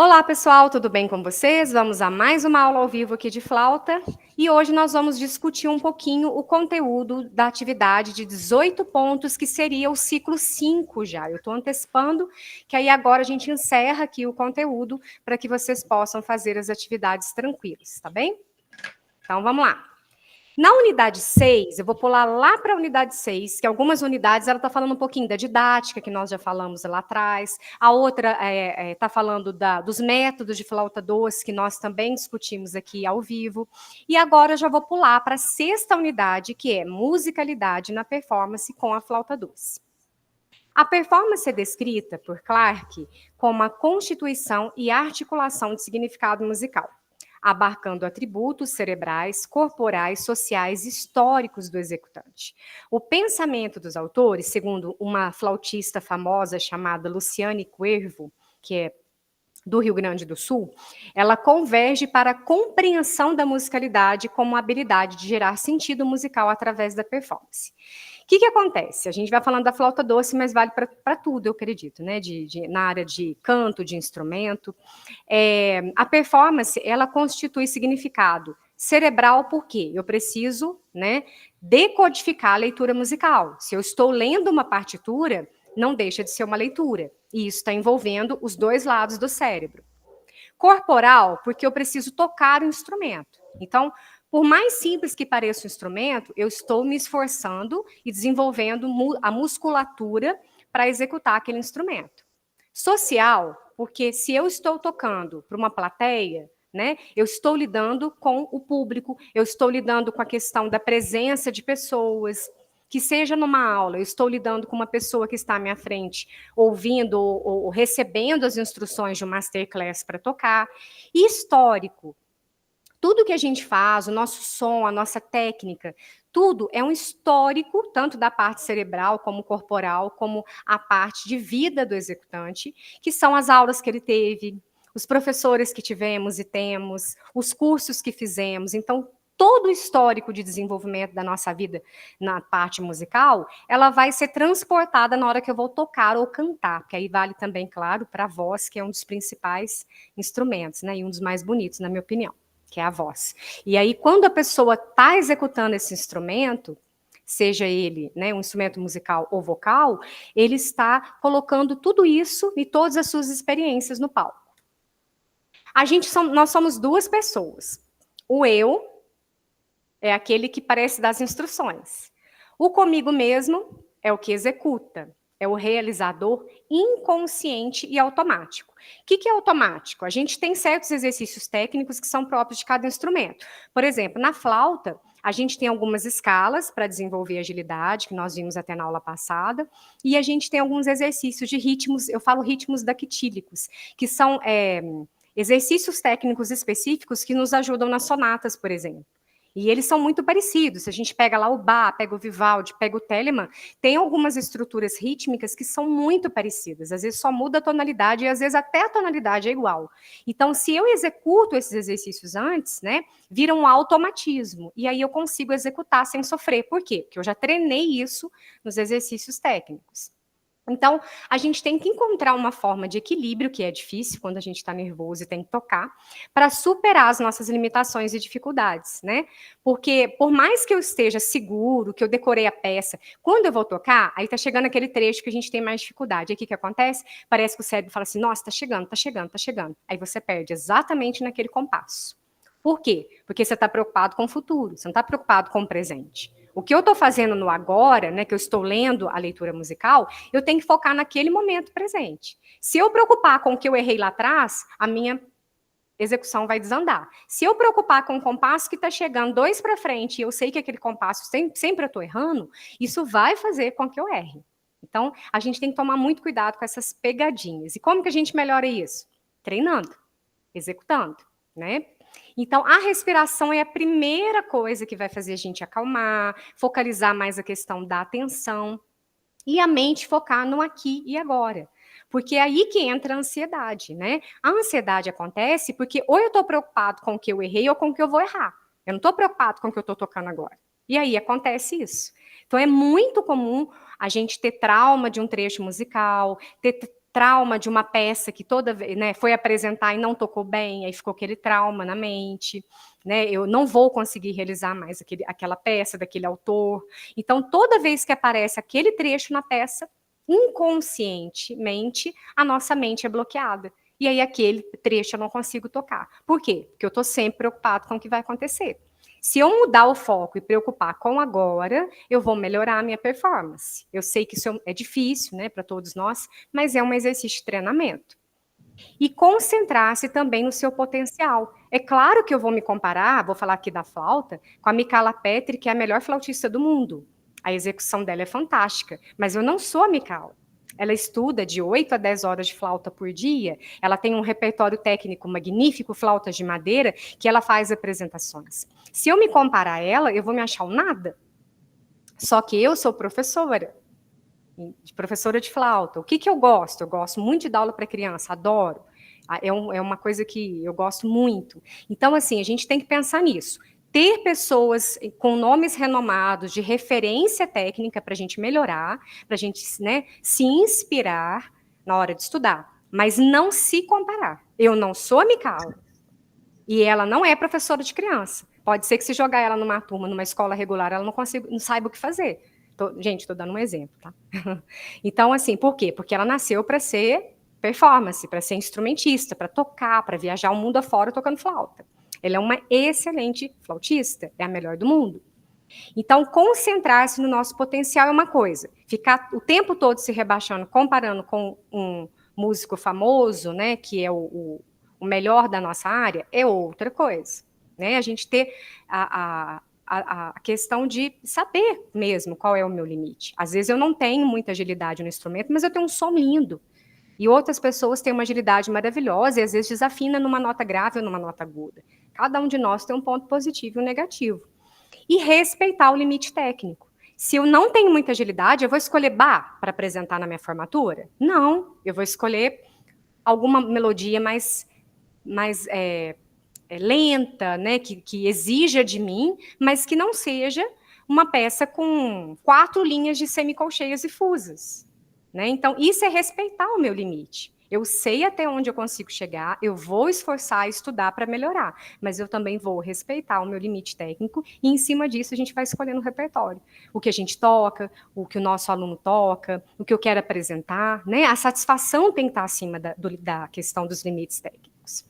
Olá, pessoal, tudo bem com vocês? Vamos a mais uma aula ao vivo aqui de flauta e hoje nós vamos discutir um pouquinho o conteúdo da atividade de 18 pontos, que seria o ciclo 5 já. Eu estou antecipando, que aí agora a gente encerra aqui o conteúdo para que vocês possam fazer as atividades tranquilos, tá bem? Então, vamos lá. Na unidade 6, eu vou pular lá para a unidade 6, que algumas unidades ela está falando um pouquinho da didática, que nós já falamos lá atrás. A outra está falando dos métodos de flauta doce, que nós também discutimos aqui ao vivo. E agora eu já vou pular para a sexta unidade, que é musicalidade na performance com a flauta doce. A performance é descrita por Clarke como a constituição e articulação de significado musical, abarcando atributos cerebrais, corporais, sociais e históricos do executante. O pensamento dos autores, segundo uma flautista famosa chamada Luciane Cuervo, que é do Rio Grande do Sul, ela converge para a compreensão da musicalidade como habilidade de gerar sentido musical através da performance. O que acontece? A gente vai falando da flauta doce, mas vale para tudo, eu acredito, né? Na área de canto, de instrumento. A performance, ela constitui significado cerebral, porque eu preciso, né, decodificar a leitura musical. Se eu estou lendo uma partitura, não deixa de ser uma leitura. E isso está envolvendo os dois lados do cérebro. Corporal, porque eu preciso tocar o instrumento. Então, por mais simples que pareça o instrumento, eu estou me esforçando e desenvolvendo a musculatura para executar aquele instrumento. Social, porque se eu estou tocando para uma plateia, né, eu estou lidando com o público, eu estou lidando com a questão da presença de pessoas, que seja numa aula, eu estou lidando com uma pessoa que está à minha frente, ouvindo ou recebendo as instruções de um masterclass para tocar. E histórico, tudo que a gente faz, o nosso som, a nossa técnica, tudo é um histórico, tanto da parte cerebral como corporal, como a parte de vida do executante, que são as aulas que ele teve, os professores que tivemos e temos, os cursos que fizemos. Então, todo o histórico de desenvolvimento da nossa vida na parte musical, ela vai ser transportada na hora que eu vou tocar ou cantar, porque aí vale também, claro, para a voz, que é um dos principais instrumentos, né, e um dos mais bonitos, na minha opinião, que é a voz. E aí, quando a pessoa está executando esse instrumento, seja ele, né, um instrumento musical ou vocal, ele está colocando tudo isso e todas as suas experiências no palco. Nós somos duas pessoas. O eu é aquele que parece dar as instruções. O comigo mesmo é o que executa, é o realizador inconsciente e automático. O que é automático? A gente tem certos exercícios técnicos que são próprios de cada instrumento. Por exemplo, na flauta, a gente tem algumas escalas para desenvolver agilidade, que nós vimos até na aula passada, e a gente tem alguns exercícios de ritmos, eu falo ritmos dactílicos, que são exercícios técnicos específicos que nos ajudam nas sonatas, por exemplo. E eles são muito parecidos. Se a gente pega lá o Bach, pega o Vivaldi, pega o Telemann, tem algumas estruturas rítmicas que são muito parecidas. Às vezes só muda a tonalidade e às vezes até a tonalidade é igual. Então, se eu executo esses exercícios antes, né, vira um automatismo. E aí eu consigo executar sem sofrer. Por quê? Porque eu já treinei isso nos exercícios técnicos. Então, a gente tem que encontrar uma forma de equilíbrio, que é difícil quando a gente está nervoso e tem que tocar, para superar as nossas limitações e dificuldades, né? Porque, por mais que eu esteja seguro, que eu decorei a peça, quando eu vou tocar, aí tá chegando aquele trecho que a gente tem mais dificuldade. Aí o que acontece? Parece que o cérebro fala assim, nossa, tá chegando, tá chegando, tá chegando. Aí você perde exatamente naquele compasso. Por quê? Porque você está preocupado com o futuro, você não está preocupado com o presente. O que eu estou fazendo no agora, né, que eu estou lendo a leitura musical, eu tenho que focar naquele momento presente. Se eu preocupar com o que eu errei lá atrás, a minha execução vai desandar. Se eu preocupar com o compasso que está chegando 2 para frente e eu sei que aquele compasso sempre eu estou errando, isso vai fazer com que eu erre. Então, a gente tem que tomar muito cuidado com essas pegadinhas. E como que a gente melhora isso? Treinando, executando, né? Então, a respiração é a primeira coisa que vai fazer a gente acalmar, focalizar mais a questão da atenção e a mente focar no aqui e agora. Porque é aí que entra a ansiedade, né? A ansiedade acontece porque ou eu estou preocupado com o que eu errei ou com o que eu vou errar. Eu não estou preocupado com o que eu estou tocando agora. E aí acontece isso. Então, é muito comum a gente ter trauma de um trecho musical, ter trauma de uma peça que toda vez, né, foi apresentar e não tocou bem, aí ficou aquele trauma na mente, né, eu não vou conseguir realizar mais aquela peça daquele autor. Então, toda vez que aparece aquele trecho na peça, inconscientemente, a nossa mente é bloqueada. E aí aquele trecho eu não consigo tocar. Por quê? Porque eu estou sempre preocupado com o que vai acontecer. Se eu mudar o foco e preocupar com agora, eu vou melhorar a minha performance. Eu sei que isso é difícil, né, para todos nós, mas é um exercício de treinamento. E concentrar-se também no seu potencial. É claro que eu vou me comparar, vou falar aqui da flauta, com a Michala Petri, que é a melhor flautista do mundo. A execução dela é fantástica, mas eu não sou a Michala. Ela estuda de 8 a 10 horas de flauta por dia, ela tem um repertório técnico magnífico, flautas de madeira, que ela faz apresentações. Se eu me comparar a ela, eu vou me achar um nada. Só que eu sou professora de flauta. O que eu gosto? Eu gosto muito de dar aula para criança, adoro. É uma coisa que eu gosto muito. Então, assim, a gente tem que pensar nisso. Ter pessoas com nomes renomados, de referência técnica para a gente melhorar, para a gente, né, se inspirar na hora de estudar, mas não se comparar. Eu não sou a Michala e ela não é professora de criança. Pode ser que se jogar ela numa turma, numa escola regular, ela não saiba o que fazer. Gente, estou dando um exemplo, tá? Então, assim, por quê? Porque ela nasceu para ser performance, para ser instrumentista, para tocar, para viajar o mundo afora tocando flauta. Ela é uma excelente flautista, é a melhor do mundo. Então, concentrar-se no nosso potencial é uma coisa. Ficar o tempo todo se rebaixando, comparando com um músico famoso, né, que é o melhor da nossa área, é outra coisa. Né? A gente ter a questão de saber mesmo qual é o meu limite. Às vezes eu não tenho muita agilidade no instrumento, mas eu tenho um som lindo. E outras pessoas têm uma agilidade maravilhosa e às vezes desafina numa nota grave ou numa nota aguda. Cada um de nós tem um ponto positivo e um negativo. E respeitar o limite técnico. Se eu não tenho muita agilidade, eu vou escolher Bach para apresentar na minha formatura? Não, eu vou escolher alguma melodia mais lenta, né, que exija de mim, mas que não seja uma peça com 4 linhas de semicolcheias e fusas. Né? Então, isso é respeitar o meu limite. Eu sei até onde eu consigo chegar, eu vou esforçar e estudar para melhorar, mas eu também vou respeitar o meu limite técnico e, em cima disso, a gente vai escolhendo o repertório. O que a gente toca, o que o nosso aluno toca, o que eu quero apresentar. Né? A satisfação tem que estar acima da questão dos limites técnicos.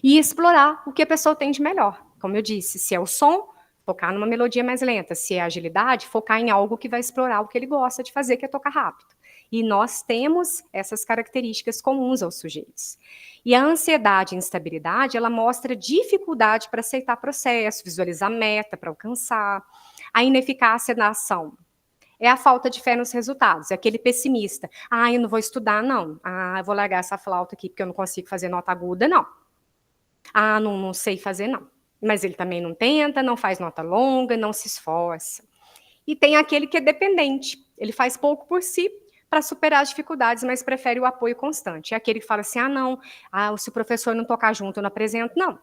E explorar o que a pessoa tem de melhor. Como eu disse, se é o som, focar numa melodia mais lenta. Se é a agilidade, focar em algo que vai explorar o que ele gosta de fazer, que é tocar rápido. E nós temos essas características comuns aos sujeitos. E a ansiedade e instabilidade, ela mostra dificuldade para aceitar processo, visualizar meta para alcançar. A ineficácia na ação é a falta de fé nos resultados, é aquele pessimista. Ah, eu não vou estudar, não. Ah, eu vou largar essa flauta aqui porque eu não consigo fazer nota aguda, não. Ah, não sei fazer, não. Mas ele também não tenta, não faz nota longa, não se esforça. E tem aquele que é dependente. Ele faz pouco por si para superar as dificuldades, mas prefere o apoio constante. É aquele que fala assim, não, se o professor não tocar junto, eu não apresento, não.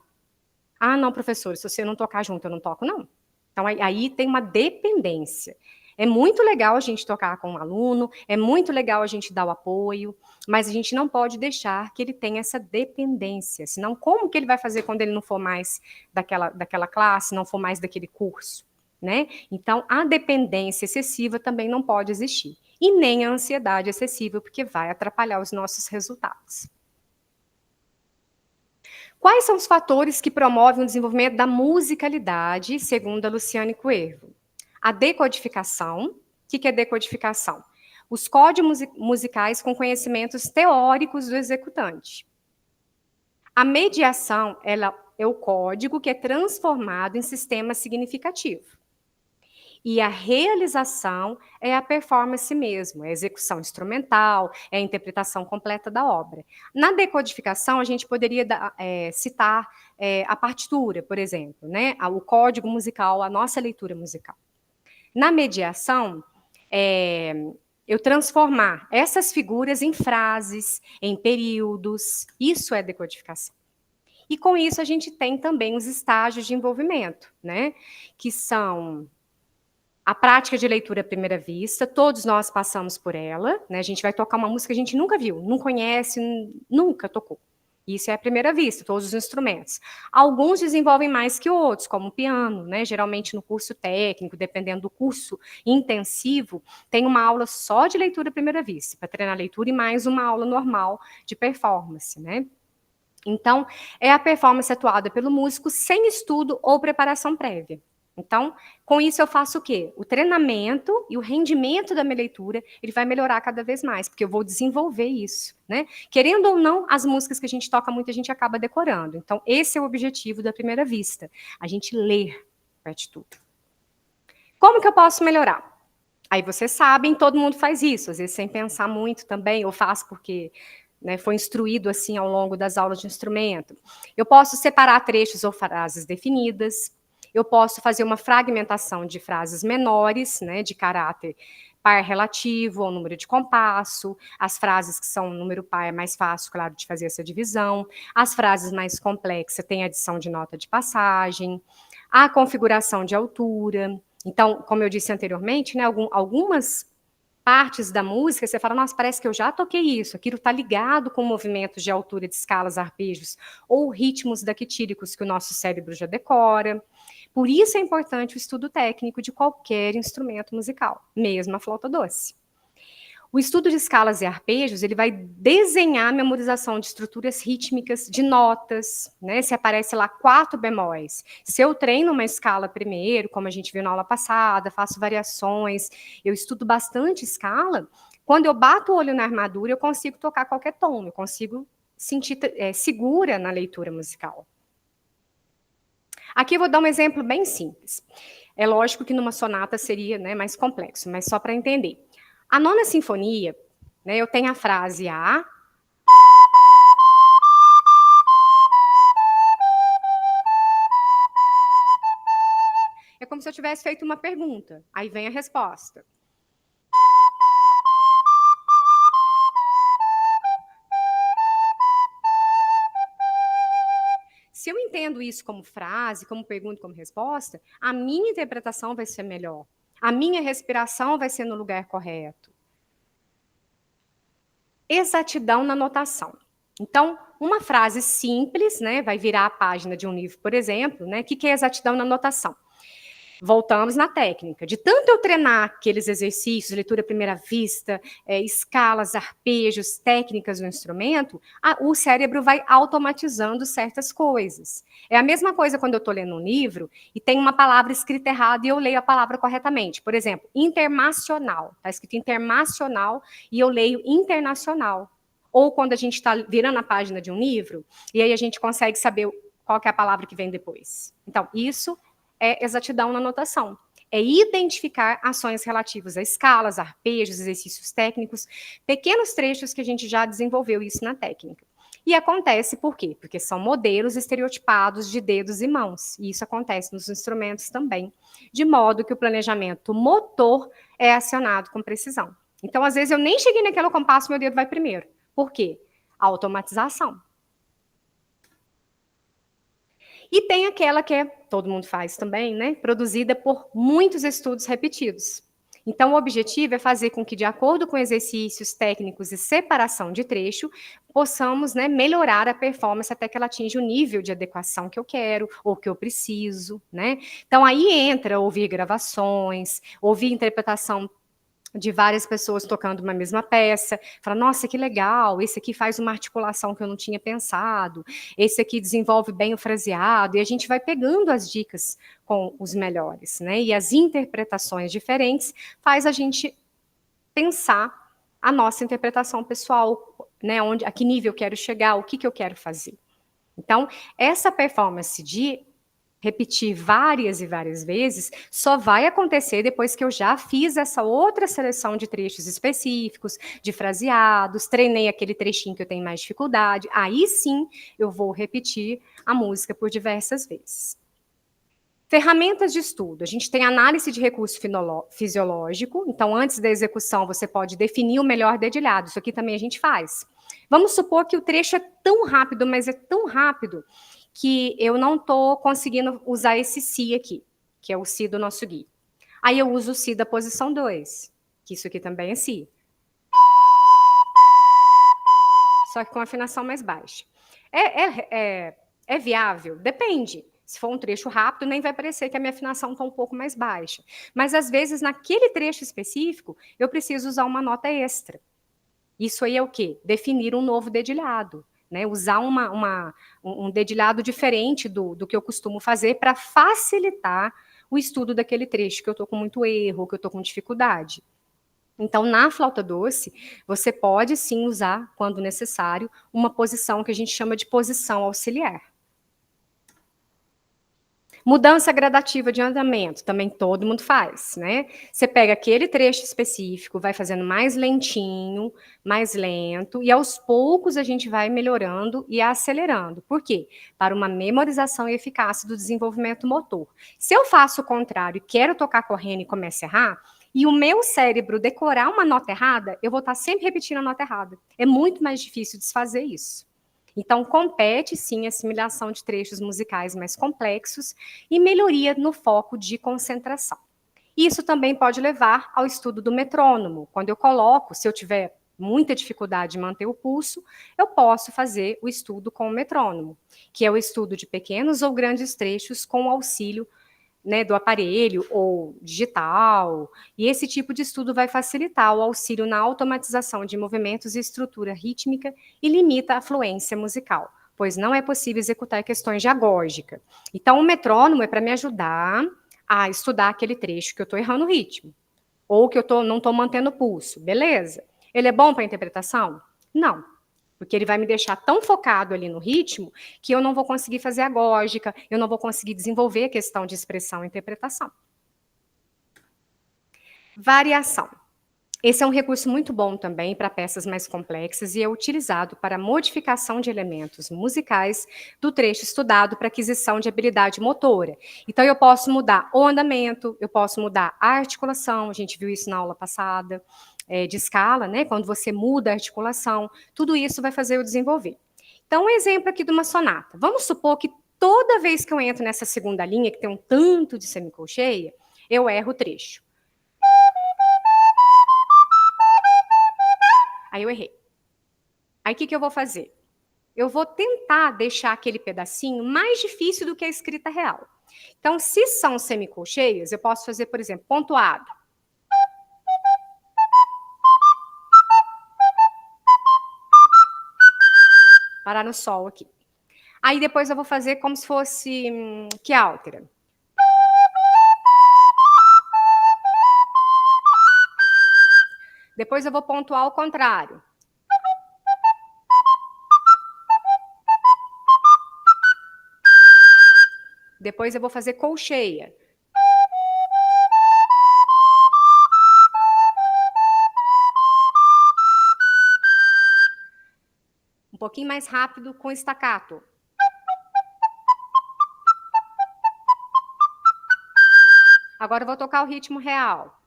Ah, não, professor, se você não tocar junto, eu não toco, não. Então, aí tem uma dependência. É muito legal a gente tocar com um aluno, é muito legal a gente dar o apoio, mas a gente não pode deixar que ele tenha essa dependência. Senão, como que ele vai fazer quando ele não for mais daquela classe, não for mais daquele curso? Né? Então, a dependência excessiva também não pode existir. E nem a ansiedade excessiva, porque vai atrapalhar os nossos resultados. Quais são os fatores que promovem o desenvolvimento da musicalidade, segundo a Luciane Cuervo? A decodificação. O que é decodificação? Os códigos musicais com conhecimentos teóricos do executante. A mediação, ela é o código que é transformado em sistema significativo. E a realização é a performance mesmo, é a execução instrumental, é a interpretação completa da obra. Na decodificação, a gente poderia citar a partitura, por exemplo, né? O código musical, a nossa leitura musical. Na mediação, eu transformar essas figuras em frases, em períodos, isso é decodificação. E com isso a gente tem também os estágios de envolvimento, né? Que são A prática de leitura à primeira vista, todos nós passamos por ela, né? A gente vai tocar uma música que a gente nunca viu, não conhece, nunca tocou. Isso é à primeira vista, todos os instrumentos. Alguns desenvolvem mais que outros, como o piano, né? Geralmente no curso técnico, dependendo do curso intensivo, tem uma aula só de leitura à primeira vista, para treinar a leitura, e mais uma aula normal de performance, né? Então, é a performance atuada pelo músico sem estudo ou preparação prévia. Então, com isso eu faço o quê? O treinamento e o rendimento da minha leitura, ele vai melhorar cada vez mais, porque eu vou desenvolver isso, né? Querendo ou não, as músicas que a gente toca muito, a gente acaba decorando. Então, esse é o objetivo da primeira vista, a gente ler partitura. Como que eu posso melhorar? Aí vocês sabem, todo mundo faz isso, às vezes sem pensar muito também, eu faço porque foi instruído assim ao longo das aulas de instrumento. Eu posso separar trechos ou frases definidas, eu posso fazer uma fragmentação de frases menores, né, de caráter par relativo ao número de compasso, as frases que são número par é mais fácil, claro, de fazer essa divisão, as frases mais complexas têm adição de nota de passagem, a configuração de altura. Então, como eu disse anteriormente, né, algumas partes da música, você fala, nossa, parece que eu já toquei isso, aquilo está ligado com movimentos de altura de escalas, arpejos, ou ritmos daquitíricos que o nosso cérebro já decora. Por isso é importante o estudo técnico de qualquer instrumento musical, mesmo a flauta doce. O estudo de escalas e arpejos, ele vai desenhar a memorização de estruturas rítmicas, de notas, né? Se aparece lá 4 bemóis. Se eu treino uma escala primeiro, como a gente viu na aula passada, faço variações, eu estudo bastante escala, quando eu bato o olho na armadura, eu consigo tocar qualquer tom, eu consigo sentir segura na leitura musical. Aqui eu vou dar um exemplo bem simples. É lógico que numa sonata seria, né, mais complexo, mas só para entender. A nona sinfonia, né, eu tenho a frase A. É como se eu tivesse feito uma pergunta. Aí vem a resposta. Se eu entendo isso como frase, como pergunta, como resposta, a minha interpretação vai ser melhor. A minha respiração vai ser no lugar correto. Exatidão na notação. Então, uma frase simples, né, vai virar a página de um livro, por exemplo, né? O que é exatidão na notação? Voltamos na técnica. De tanto eu treinar aqueles exercícios, leitura à primeira vista, escalas, arpejos, técnicas do instrumento, o cérebro vai automatizando certas coisas. É a mesma coisa quando eu estou lendo um livro e tem uma palavra escrita errada e eu leio a palavra corretamente. Por exemplo, internacional. Está escrito internacional e eu leio internacional. Ou quando a gente está virando a página de um livro e aí a gente consegue saber qual que é a palavra que vem depois. Então, isso é exatidão na notação. É identificar ações relativas a escalas, arpejos, exercícios técnicos, pequenos trechos que a gente já desenvolveu isso na técnica. E acontece por quê? Porque são modelos estereotipados de dedos e mãos. E isso acontece nos instrumentos também, de modo que o planejamento motor é acionado com precisão. Então, às vezes, eu nem cheguei naquele compasso, meu dedo vai primeiro. Por quê? Automatização. E tem aquela que todo mundo faz também, né? Produzida por muitos estudos repetidos. Então, o objetivo é fazer com que, de acordo com exercícios técnicos e separação de trecho, possamos, né, melhorar a performance até que ela atinja o nível de adequação que eu quero ou que eu preciso, né? Então, aí entra ouvir gravações, ouvir interpretação de várias pessoas tocando uma mesma peça, fala, nossa, que legal, esse aqui faz uma articulação que eu não tinha pensado, esse aqui desenvolve bem o fraseado, e a gente vai pegando as dicas com os melhores, né? E as interpretações diferentes faz a gente pensar a nossa interpretação pessoal, né? A que nível eu quero chegar, o que eu quero fazer. Então, essa performance de repetir várias e várias vezes, só vai acontecer depois que eu já fiz essa outra seleção de trechos específicos, de fraseados, treinei aquele trechinho que eu tenho mais dificuldade, aí sim eu vou repetir a música por diversas vezes. Ferramentas de estudo. A gente tem análise de recurso fisiológico, então antes da execução você pode definir o melhor dedilhado, isso aqui também a gente faz. Vamos supor que o trecho é tão rápido, mas é tão rápido que eu não estou conseguindo usar esse si aqui, que é o si do nosso gui. Aí eu uso o Si da posição 2, que isso aqui também é Si. Só que com afinação mais baixa. É viável? Depende. Se for um trecho rápido, nem vai parecer que a minha afinação está um pouco mais baixa. Mas, às vezes, naquele trecho específico, eu preciso usar uma nota extra. Isso aí é o quê? Definir um novo dedilhado. Né? Usar um dedilhado diferente do que eu costumo fazer para facilitar o estudo daquele trecho que eu estou com muito erro, que eu estou com dificuldade. Então, na flauta doce, você pode sim usar, quando necessário, uma posição que a gente chama de posição auxiliar. Mudança gradativa de andamento, também todo mundo faz, né? Você pega aquele trecho específico, vai fazendo mais lentinho, mais lento, e aos poucos a gente vai melhorando e acelerando. Por quê? Para uma memorização e eficácia do desenvolvimento motor. Se eu faço o contrário e quero tocar correndo e começo a errar, e o meu cérebro decorar uma nota errada, eu vou estar sempre repetindo a nota errada. É muito mais difícil desfazer isso. Então, compete sim a assimilação de trechos musicais mais complexos e melhoria no foco de concentração. Isso também pode levar ao estudo do metrônomo. Quando eu coloco, se eu tiver muita dificuldade de manter o pulso, eu posso fazer o estudo com o metrônomo, que é o estudo de pequenos ou grandes trechos com o auxílio, né, do aparelho ou digital, e esse tipo de estudo vai facilitar o auxílio na automatização de movimentos e estrutura rítmica e limita a fluência musical, pois não é possível executar questões de agógica. Então, o metrônomo é para me ajudar a estudar aquele trecho que eu estou errando o ritmo, ou que eu não estou mantendo o pulso, beleza? Ele é bom para interpretação? Não. Porque ele vai me deixar tão focado ali no ritmo que eu não vou conseguir fazer agógica, eu não vou conseguir desenvolver a questão de expressão e interpretação. Variação. Esse é um recurso muito bom também para peças mais complexas e é utilizado para modificação de elementos musicais do trecho estudado para aquisição de habilidade motora. Então, eu posso mudar o andamento, eu posso mudar a articulação, a gente viu isso na aula passada, de escala, né? Quando você muda a articulação, tudo isso vai fazer eu desenvolver. Então, um exemplo aqui de uma sonata. Vamos supor que toda vez que eu entro nessa segunda linha, que tem um tanto de semicolcheia, eu erro o trecho. Aí eu errei. Aí o que eu vou fazer? Eu vou tentar deixar aquele pedacinho mais difícil do que a escrita real. Então, se são semicolcheias, eu posso fazer, por exemplo, pontuado. Parar no sol aqui. Aí depois eu vou fazer como se fosse que altera. Depois eu vou pontuar ao contrário. Depois eu vou fazer colcheia. Um pouquinho mais rápido com staccato. Agora eu vou tocar o ritmo real.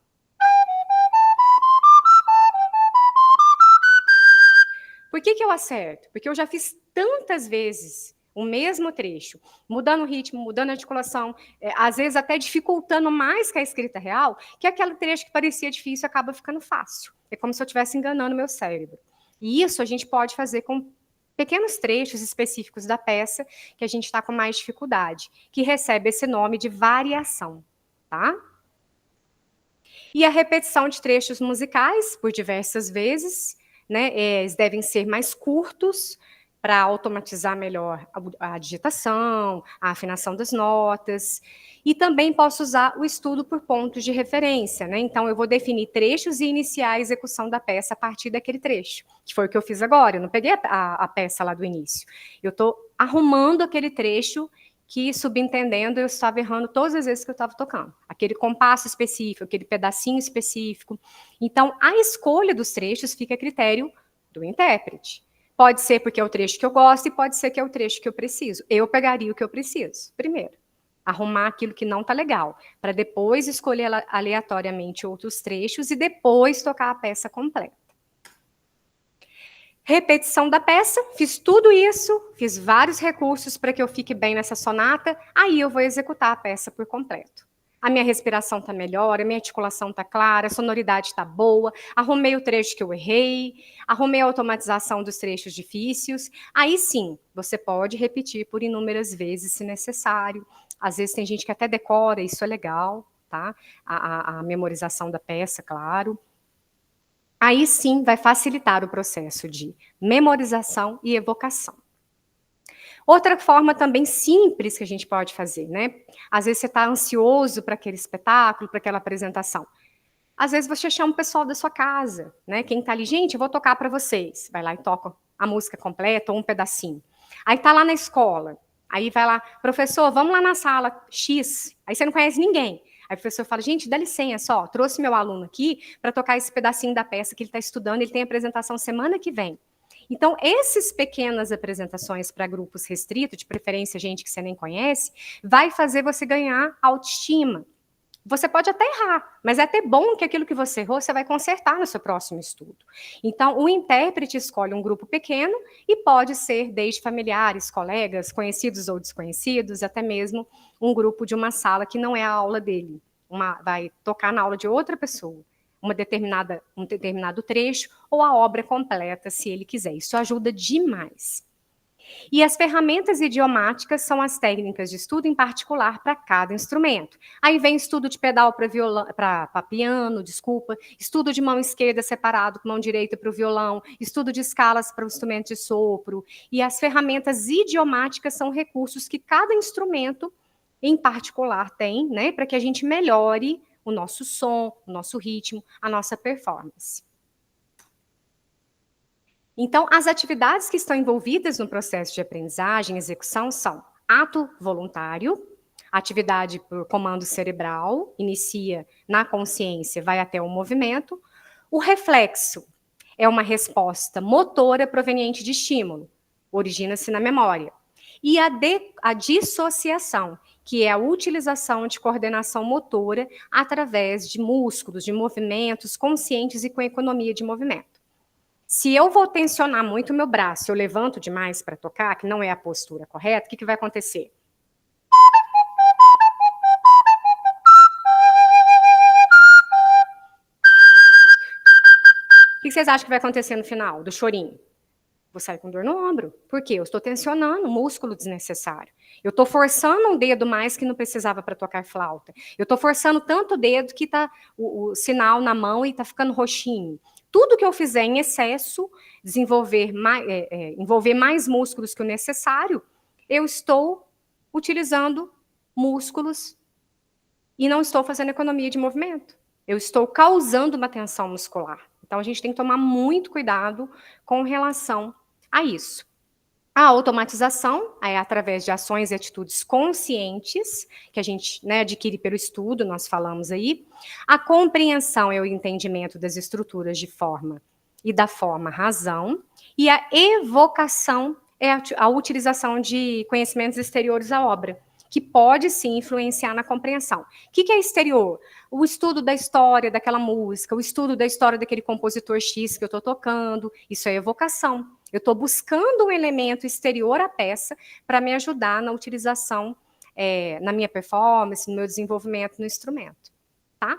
Por que eu acerto? Porque eu já fiz tantas vezes o mesmo trecho, mudando o ritmo, mudando a articulação, às vezes até dificultando mais que a escrita real, que aquele trecho que parecia difícil acaba ficando fácil. É como se eu estivesse enganando meu cérebro. E isso a gente pode fazer com pequenos trechos específicos da peça que a gente está com mais dificuldade, que recebe esse nome de variação, tá? E a repetição de trechos musicais por diversas vezes, né? Eles devem ser mais curtos para automatizar melhor a digitação, a afinação das notas. E também posso usar o estudo por pontos de referência, né? Então, eu vou definir trechos e iniciar a execução da peça a partir daquele trecho, que foi o que eu fiz agora. Eu não peguei a peça lá do início. Eu estou arrumando aquele trecho que, subentendendo, eu estava errando todas as vezes que eu estava tocando. Aquele compasso específico, aquele pedacinho específico. Então, a escolha dos trechos fica a critério do intérprete. Pode ser porque é o trecho que eu gosto e pode ser que é o trecho que eu preciso. Eu pegaria o que eu preciso, primeiro. Arrumar aquilo que não está legal, para depois escolher aleatoriamente outros trechos e depois tocar a peça completa. Repetição da peça, fiz tudo isso, fiz vários recursos para que eu fique bem nessa sonata, aí eu vou executar a peça por completo. a minha respiração está melhor, a minha articulação está clara, a sonoridade está boa, arrumei o trecho que eu errei, arrumei a automatização dos trechos difíceis. Aí sim, você pode repetir por inúmeras vezes se necessário. Às vezes tem gente que até decora, isso é legal, tá? A memorização da peça, claro. Aí sim vai facilitar o processo de memorização e evocação. Outra forma também simples que a gente pode fazer, né? Às vezes você está ansioso para aquele espetáculo, para aquela apresentação. Às vezes você chama o pessoal da sua casa, né? Quem está ali, gente, eu vou tocar para vocês. Vai lá e toca a música completa ou um pedacinho. Aí tá lá na escola. Aí vai lá, professor, vamos lá na sala X. Aí você não conhece ninguém. Aí o professor fala, gente, dá licença, só, trouxe meu aluno aqui para tocar esse pedacinho da peça que ele está estudando, ele tem apresentação semana que vem. Então, essas pequenas apresentações para grupos restritos, de preferência gente que você nem conhece, vai fazer você ganhar autoestima. Você pode até errar, mas é até bom que aquilo que você errou, você vai consertar no seu próximo estudo. Então, o intérprete escolhe um grupo pequeno e pode ser desde familiares, colegas, conhecidos ou desconhecidos, até mesmo um grupo de uma sala que não é a aula dele. Vai tocar na aula de outra pessoa, um determinado trecho ou a obra completa, se ele quiser. Isso ajuda demais. E as ferramentas idiomáticas são as técnicas de estudo em particular para cada instrumento. Aí vem estudo de pedal para piano, estudo de mão esquerda separado com mão direita para o violão, estudo de escalas para o instrumento de sopro. E as ferramentas idiomáticas são recursos que cada instrumento em particular tem, né, para que a gente melhore o nosso som, o nosso ritmo, a nossa performance. Então, as atividades que estão envolvidas no processo de aprendizagem e execução são ato voluntário, atividade por comando cerebral, inicia na consciência, vai até o movimento. O reflexo é uma resposta motora proveniente de estímulo, origina-se na memória. E a dissociação, que é a utilização de coordenação motora através de músculos, de movimentos conscientes e com economia de movimento. Se eu vou tensionar muito o meu braço, eu levanto demais para tocar, que não é a postura correta, o que vai acontecer? O que vocês acham que vai acontecer no final do chorinho? Vou sair com dor no ombro. Por quê? Eu estou tensionando o músculo desnecessário. Eu estou forçando um dedo mais que não precisava para tocar flauta. Eu estou forçando tanto o dedo que está o sinal na mão e está ficando roxinho. Tudo que eu fizer em excesso, envolver mais músculos que o necessário, eu estou utilizando músculos e não estou fazendo economia de movimento. Eu estou causando uma tensão muscular. Então, a gente tem que tomar muito cuidado com relação a isso. A automatização é através de ações e atitudes conscientes, que a gente adquire pelo estudo, nós falamos aí. A compreensão é o entendimento das estruturas de forma e da forma razão. E a evocação é a utilização de conhecimentos exteriores à obra, que pode sim influenciar na compreensão. O que é exterior? O estudo da história daquela música, o estudo da história daquele compositor X que eu estou tocando, isso é evocação. Eu estou buscando um elemento exterior à peça para me ajudar na utilização, na minha performance, no meu desenvolvimento no instrumento, tá?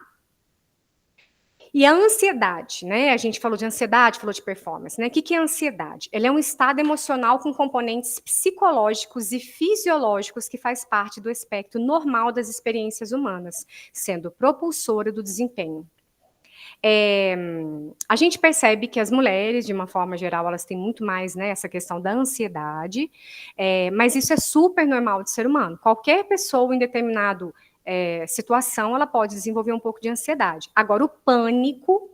E a ansiedade, né? A gente falou de ansiedade, falou de performance, né? O que é ansiedade? Ela é um estado emocional com componentes psicológicos e fisiológicos que faz parte do espectro normal das experiências humanas, sendo propulsora do desempenho. A gente percebe que as mulheres, de uma forma geral, elas têm muito mais, né, essa questão da ansiedade, mas isso é super normal de ser humano. Qualquer pessoa em determinado situação, ela pode desenvolver um pouco de ansiedade. Agora, o pânico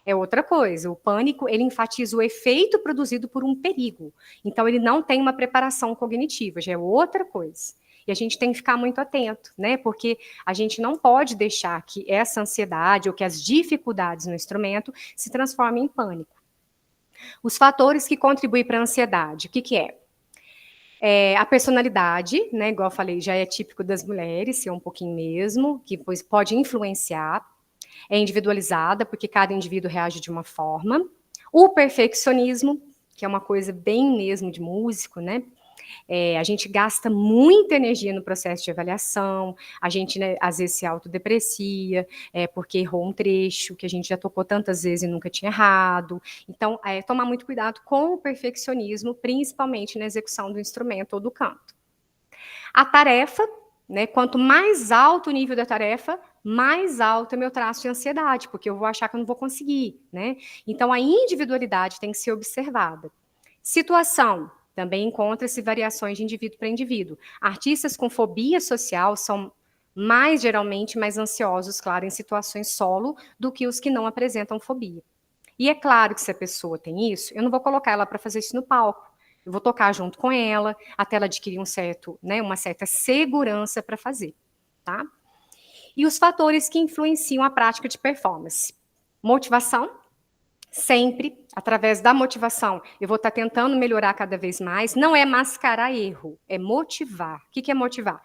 é outra coisa. O pânico, ele enfatiza o efeito produzido por um perigo. Então, ele não tem uma preparação cognitiva, já é outra coisa. E a gente tem que ficar muito atento, né? Porque a gente não pode deixar que essa ansiedade ou que as dificuldades no instrumento se transformem em pânico. Os fatores que contribuem para a ansiedade, o que é? A personalidade, né, igual eu falei, já é típico das mulheres, ser um pouquinho mesmo, que pois pode influenciar. É individualizada, porque cada indivíduo reage de uma forma. O perfeccionismo, que é uma coisa bem mesmo de músico, né? A gente gasta muita energia no processo de avaliação, a gente, né, às vezes se autodeprecia, porque errou um trecho que a gente já tocou tantas vezes e nunca tinha errado. Então, tomar muito cuidado com o perfeccionismo, principalmente na execução do instrumento ou do canto. A tarefa, né, quanto mais alto o nível da tarefa, mais alto é meu traço de ansiedade, porque eu vou achar que eu não vou conseguir, né? Então, a individualidade tem que ser observada. Situação, também encontra-se variações de indivíduo para indivíduo. Artistas com fobia social são geralmente mais ansiosos, claro, em situações solo, do que os que não apresentam fobia. E é claro que se a pessoa tem isso, eu não vou colocar ela para fazer isso no palco. Eu vou tocar junto com ela, até ela adquirir uma certa segurança para fazer, tá? E os fatores que influenciam a prática de performance. Motivação, sempre, através da motivação, eu vou estar tentando melhorar cada vez mais. Não é mascarar erro, é motivar. O que é motivar?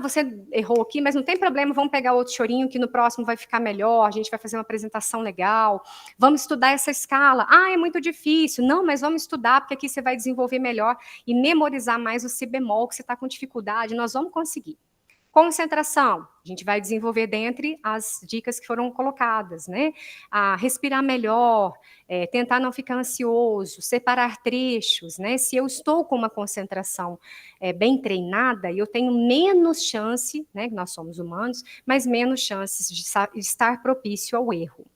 Você errou aqui, mas não tem problema, vamos pegar outro chorinho que no próximo vai ficar melhor, a gente vai fazer uma apresentação legal, vamos estudar essa escala. É muito difícil. Não, mas vamos estudar, porque aqui você vai desenvolver melhor e memorizar mais o si bemol, que você está com dificuldade, nós vamos conseguir. Concentração, a gente vai desenvolver dentre as dicas que foram colocadas, né? Respirar melhor, tentar não ficar ansioso, separar trechos, né? Se eu estou com uma concentração bem treinada, eu tenho menos chance, né? Nós somos humanos, mas menos chances de estar propício ao erro.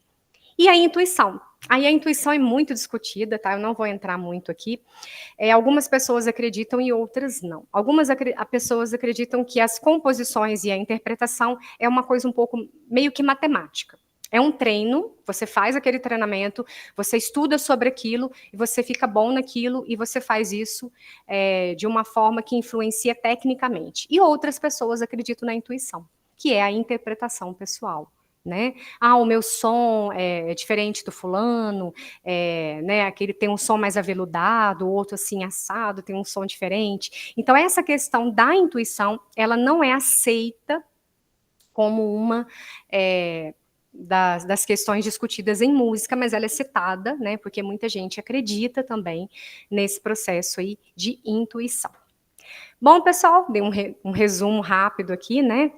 E a intuição. Aí a intuição é muito discutida, tá? Eu não vou entrar muito aqui. Algumas pessoas acreditam e outras não. Algumas pessoas acreditam que as composições e a interpretação é uma coisa um pouco meio que matemática. É um treino, você faz aquele treinamento, você estuda sobre aquilo, e você fica bom naquilo, e você faz isso de uma forma que influencia tecnicamente. E outras pessoas acreditam na intuição, que é a interpretação pessoal. Né? O meu som é diferente do fulano, né? Aquele tem um som mais aveludado, o outro assim assado, tem um som diferente. Então, essa questão da intuição, ela não é aceita como uma das questões discutidas em música, mas ela é citada, né? Porque muita gente acredita também nesse processo aí de intuição. Bom, pessoal, dei um resumo rápido aqui, né,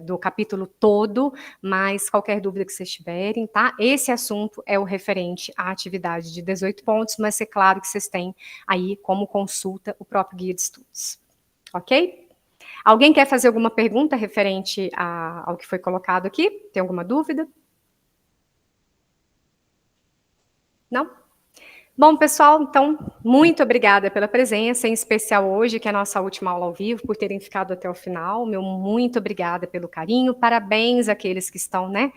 do capítulo todo, mas qualquer dúvida que vocês tiverem, tá? Esse assunto é o referente à atividade de 18 pontos, mas é claro que vocês têm aí como consulta o próprio guia de estudos, ok? Alguém quer fazer alguma pergunta referente ao que foi colocado aqui? Tem alguma dúvida? Não? Bom, pessoal, então, muito obrigada pela presença, em especial hoje, que é a nossa última aula ao vivo, por terem ficado até o final. Meu muito obrigada pelo carinho. Parabéns àqueles que estão, né?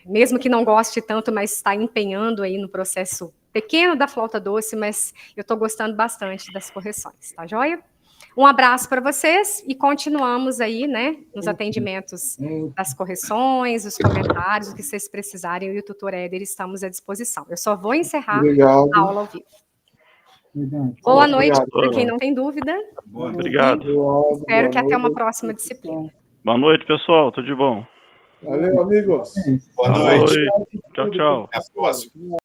Mesmo que não goste tanto, mas está empenhando aí no processo pequeno da flauta doce, mas eu estou gostando bastante das correções, tá joia? Um abraço para vocês e continuamos aí, né, nos atendimentos das correções, os comentários, o que vocês precisarem, eu e o tutor Éder estamos à disposição. Eu só vou encerrar a aula ao vivo. Boa noite para quem não tem dúvida. Obrigado. Espero que até uma próxima disciplina. Boa noite, pessoal. Tudo de bom. Valeu, amigos. Boa noite. Tchau, tchau. Até a próxima.